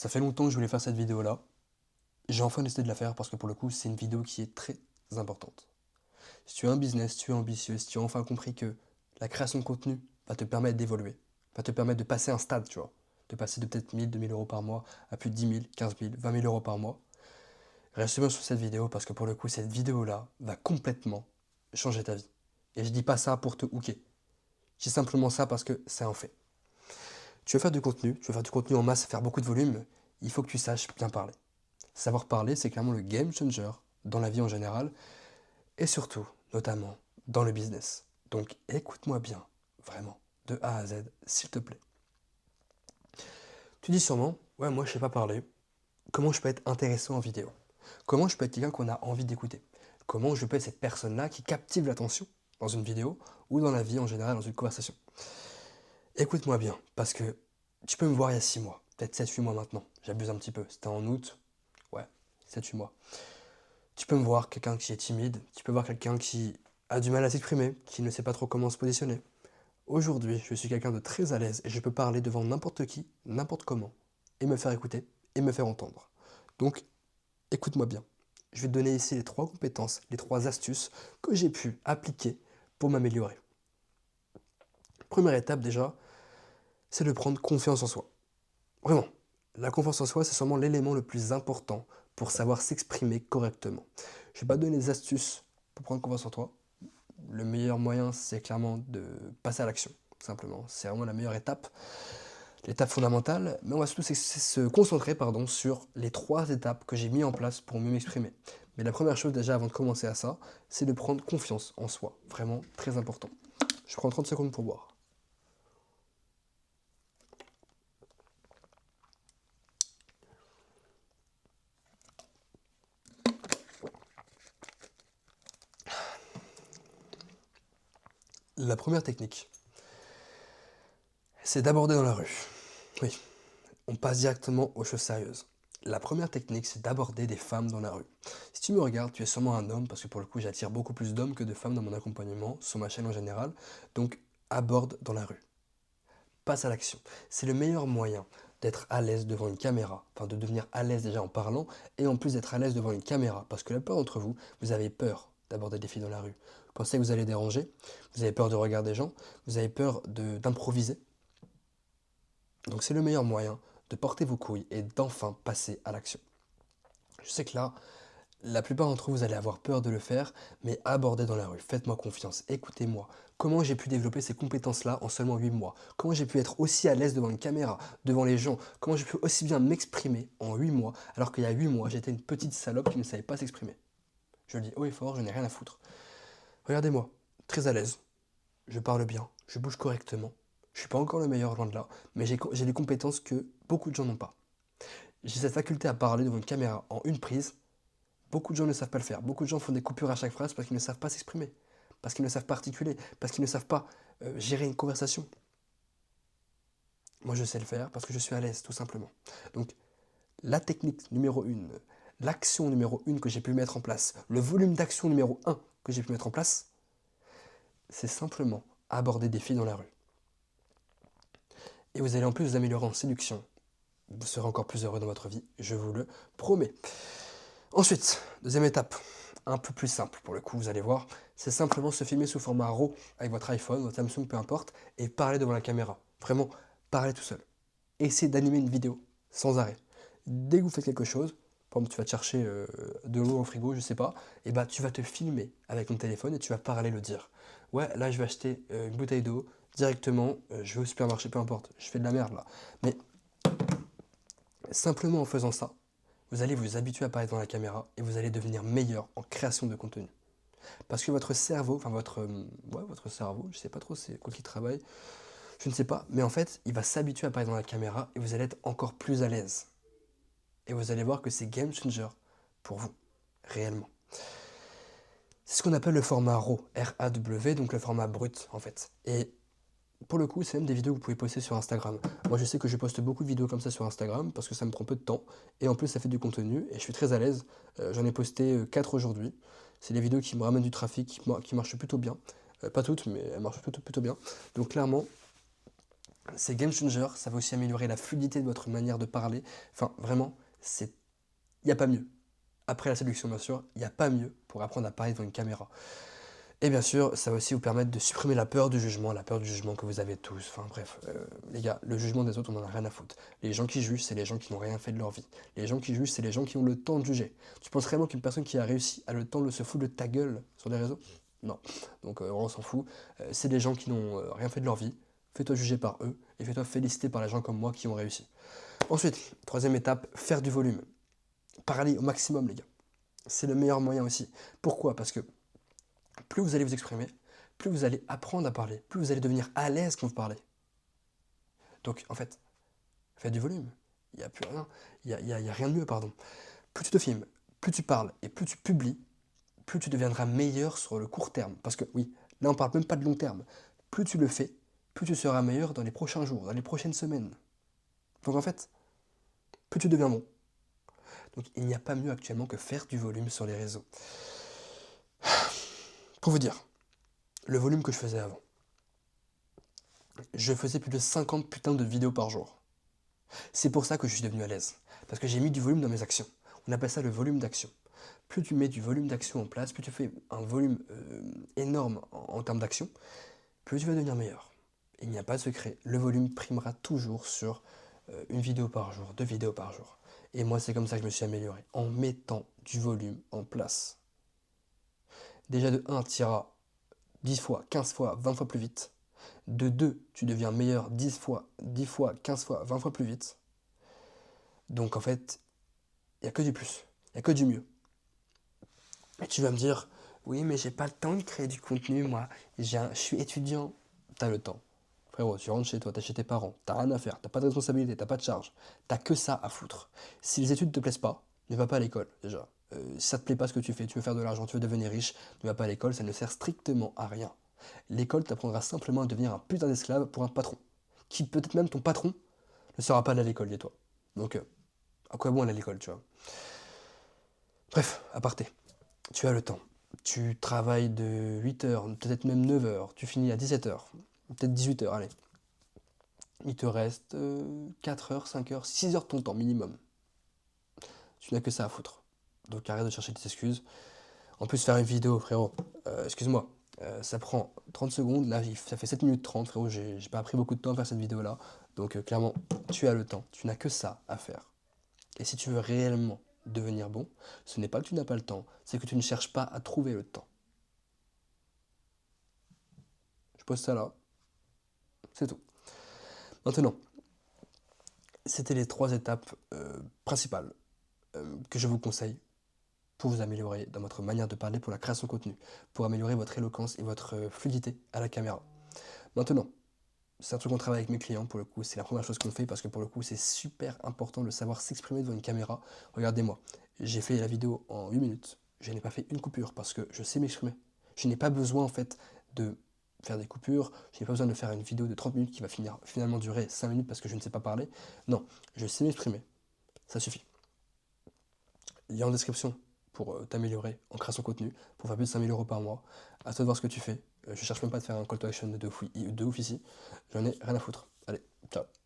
Ça fait longtemps que je voulais faire cette vidéo-là. J'ai enfin décidé de la faire parce que pour le coup, c'est une vidéo qui est très importante. Si tu as un business, si tu es ambitieux, si tu as enfin compris que la création de contenu va te permettre d'évoluer, va te permettre de passer un stade, tu vois, de passer de peut-être 1000, 2000 euros par mois à plus de 10 000, 15 000, 20 000 euros par mois, reste bien sur cette vidéo parce que pour le coup, cette vidéo-là va complètement changer ta vie. Et je dis pas ça pour te hooker. Je dis simplement ça parce que c'est un fait. Tu veux faire du contenu en masse, faire beaucoup de volume, il faut que tu saches bien parler. Savoir parler, c'est clairement le game changer dans la vie en général et surtout, notamment, dans le business. Donc écoute-moi bien, vraiment, de A à Z, s'il te plaît. Tu dis sûrement, ouais, moi je sais pas parler, comment je peux être intéressant en vidéo? Comment je peux être quelqu'un qu'on a envie d'écouter? Comment je peux être cette personne-là qui captive l'attention dans une vidéo ou dans la vie en général, dans une conversation? Écoute-moi bien, parce que tu peux me voir il y a 6 mois, peut-être 7-8 mois maintenant, j'abuse un petit peu, c'était en août, ouais, 7-8 mois. Tu peux me voir quelqu'un qui est timide, tu peux voir quelqu'un qui a du mal à s'exprimer, qui ne sait pas trop comment se positionner. Aujourd'hui, je suis quelqu'un de très à l'aise et je peux parler devant n'importe qui, n'importe comment, et me faire écouter et me faire entendre. Donc, écoute-moi bien. Je vais te donner ici les 3 compétences, les 3 astuces que j'ai pu appliquer pour m'améliorer. Première étape déjà, c'est de prendre confiance en soi. Vraiment, la confiance en soi, c'est sûrement l'élément le plus important pour savoir s'exprimer correctement. Je ne vais pas te donner des astuces pour prendre confiance en toi. Le meilleur moyen, c'est clairement de passer à l'action, simplement. C'est vraiment la meilleure étape, l'étape fondamentale. Mais on va surtout se concentrer sur les 3 étapes que j'ai mis en place pour mieux m'exprimer. Mais la première chose déjà avant de commencer à ça, c'est de prendre confiance en soi. Vraiment très important. Je prends 30 secondes pour boire. La première technique, c'est d'aborder dans la rue. Oui, on passe directement aux choses sérieuses. La première technique, c'est d'aborder des femmes dans la rue. Si tu me regardes, tu es sûrement un homme, parce que pour le coup, j'attire beaucoup plus d'hommes que de femmes dans mon accompagnement, sur ma chaîne en général. Donc, aborde dans la rue. Passe à l'action. C'est le meilleur moyen d'être à l'aise devant une caméra, enfin de devenir à l'aise déjà en parlant, et en plus d'être à l'aise devant une caméra, parce que la plupart d'entre vous, vous avez peur d'aborder des filles dans la rue. Vous pensez que vous allez déranger, vous avez peur de regarder des gens, vous avez peur d'improviser. Donc c'est le meilleur moyen de porter vos couilles et d'enfin passer à l'action. Je sais que là, la plupart d'entre vous, vous allez avoir peur de le faire, mais abordez dans la rue, faites-moi confiance, écoutez-moi. Comment j'ai pu développer ces compétences-là en seulement 8 mois? Comment j'ai pu être aussi à l'aise devant une caméra, devant les gens? Comment j'ai pu aussi bien m'exprimer en 8 mois, alors qu'il y a 8 mois, j'étais une petite salope qui ne savait pas s'exprimer? Je le dis haut et fort, je n'ai rien à foutre. Regardez-moi, très à l'aise, je parle bien, je bouge correctement. Je suis pas encore le meilleur, loin de là, mais j'ai des compétences que beaucoup de gens n'ont pas. J'ai cette faculté à parler devant une caméra en une prise. Beaucoup de gens ne savent pas le faire. Beaucoup de gens font des coupures à chaque phrase parce qu'ils ne savent pas s'exprimer, parce qu'ils ne savent pas articuler, parce qu'ils ne savent pas gérer une conversation. Moi, je sais le faire parce que je suis à l'aise, tout simplement. Donc, la technique numéro 1, l'action numéro 1 que j'ai pu mettre en place, le volume d'action numéro 1 que j'ai pu mettre en place, c'est simplement aborder des filles dans la rue. Et vous allez en plus vous améliorer en séduction. Vous serez encore plus heureux dans votre vie, je vous le promets. Ensuite, deuxième étape, un peu plus simple pour le coup, vous allez voir, c'est simplement se filmer sous format RAW avec votre iPhone, votre Samsung, peu importe, et parler devant la caméra. Vraiment, parler tout seul. Essayez d'animer une vidéo sans arrêt. Dès que vous faites quelque chose, par exemple tu vas te chercher de l'eau au frigo, je sais pas, et bah tu vas te filmer avec ton téléphone et tu vas parler, le dire. Ouais, là je vais acheter une bouteille d'eau directement, je vais au supermarché, peu importe, je fais de la merde là. Mais simplement en faisant ça, vous allez vous habituer à parler devant la caméra et vous allez devenir meilleur en création de contenu. Parce que votre cerveau, enfin votre cerveau, je sais pas trop c'est quoi qui travaille, je ne sais pas, mais en fait, il va s'habituer à parler devant la caméra et vous allez être encore plus à l'aise. Et vous allez voir que c'est game changer pour vous, réellement. C'est ce qu'on appelle le format RAW, R-A-W, donc le format brut en fait. Et pour le coup, c'est même des vidéos que vous pouvez poster sur Instagram. Moi, je sais que je poste beaucoup de vidéos comme ça sur Instagram parce que ça me prend peu de temps et en plus, ça fait du contenu et je suis très à l'aise. J'en ai posté 4 aujourd'hui. C'est des vidéos qui me ramènent du trafic, qui marchent plutôt bien. Pas toutes, mais elles marchent plutôt bien. Donc, clairement, C'est game changer, ça va aussi améliorer la fluidité de votre manière de parler. Enfin, vraiment, il n'y a pas mieux. Après la séduction, bien sûr, il n'y a pas mieux pour apprendre à parler devant une caméra. Et bien sûr, ça va aussi vous permettre de supprimer la peur du jugement que vous avez tous. Enfin bref, les gars, le jugement des autres, on en a rien à foutre. Les gens qui jugent, c'est les gens qui n'ont rien fait de leur vie. Les gens qui jugent, c'est les gens qui ont le temps de juger. Tu penses vraiment qu'une personne qui a réussi a le temps de se foutre de ta gueule sur les réseaux? Non. Donc on s'en fout. C'est des gens qui n'ont rien fait de leur vie. Fais-toi juger par eux et fais-toi féliciter par les gens comme moi qui ont réussi. Ensuite, troisième étape, faire du volume. Parler au maximum, les gars. C'est le meilleur moyen aussi. Pourquoi? Parce que plus vous allez vous exprimer, plus vous allez apprendre à parler, plus vous allez devenir à l'aise quand vous parlez. Donc, en fait, faites du volume. Il n'y a plus rien. Il y a rien de mieux, pardon. Plus tu te filmes, plus tu parles et plus tu publies, plus tu deviendras meilleur sur le court terme. Parce que, oui, là, on ne parle même pas de long terme. Plus tu le fais, plus tu seras meilleur dans les prochains jours, dans les prochaines semaines. Donc, en fait, plus tu deviens bon. Donc, il n'y a pas mieux actuellement que faire du volume sur les réseaux. Pour vous dire, le volume que je faisais avant. Je faisais plus de 50 putains de vidéos par jour. C'est pour ça que je suis devenu à l'aise. Parce que j'ai mis du volume dans mes actions. On appelle ça le volume d'action. Plus tu mets du volume d'action en place, plus tu fais un volume énorme en termes d'action, plus tu vas devenir meilleur. Il n'y a pas de secret. Le volume primera toujours sur une vidéo par jour, 2 vidéos par jour. Et moi, c'est comme ça que je me suis amélioré. En mettant du volume en place. Déjà de 1, tu iras 10 fois, 15 fois, 20 fois plus vite. De 2, tu deviens meilleur 10 fois, 10 fois, 15 fois, 20 fois plus vite. Donc en fait, il n'y a que du plus, il n'y a que du mieux. Et tu vas me dire, oui, mais j'ai pas le temps de créer du contenu, moi. Je suis étudiant. T'as le temps. Frérot, tu rentres chez toi, t'es chez tes parents, t'as rien à faire, t'as pas de responsabilité, t'as pas de charge. T'as que ça à foutre. Si les études te plaisent pas, ne va pas à l'école, déjà. Si ça te plaît pas ce que tu fais, tu veux faire de l'argent, tu veux devenir riche, ne va pas à l'école, ça ne sert strictement à rien. L'école t'apprendra simplement à devenir un putain d'esclave pour un patron. Qui peut-être même ton patron ne sera pas allé à l'école, dis-toi. Donc, à quoi bon aller à l'école, tu vois? Bref, aparté. Tu as le temps. Tu travailles de 8 heures, peut-être même 9 heures. Tu finis à 17 heures, peut-être 18 heures, allez. Il te reste 4 heures, 5 heures, 6 heures de ton temps minimum. Tu n'as que ça à foutre. Donc arrête de chercher des excuses. En plus, faire une vidéo, frérot, excuse-moi, ça prend 30 secondes. Là, ça fait 7 minutes 30, frérot. J'ai pas pris beaucoup de temps à faire cette vidéo-là. Donc clairement, tu as le temps. Tu n'as que ça à faire. Et si tu veux réellement devenir bon, ce n'est pas que tu n'as pas le temps, c'est que tu ne cherches pas à trouver le temps. Je pose ça là, c'est tout. Maintenant, c'était les 3 étapes principales que je vous conseille pour vous améliorer dans votre manière de parler pour la création de contenu, pour améliorer votre éloquence et votre fluidité à la caméra. Maintenant, c'est un truc qu'on travaille avec mes clients pour le coup, c'est la première chose qu'on fait parce que pour le coup c'est super important de savoir s'exprimer devant une caméra. Regardez-moi, j'ai fait la vidéo en 8 minutes, je n'ai pas fait une coupure parce que je sais m'exprimer. Je n'ai pas besoin en fait de faire des coupures, je n'ai pas besoin de faire une vidéo de 30 minutes qui va finalement durer 5 minutes parce que je ne sais pas parler. Non, je sais m'exprimer, ça suffit. Lien en description pour t'améliorer en création de contenu, pour faire plus de 5 000 € par mois. À toi de voir ce que tu fais. Je cherche même pas à te faire un call to action de ouf ici. J'en ai rien à foutre. Allez, ciao.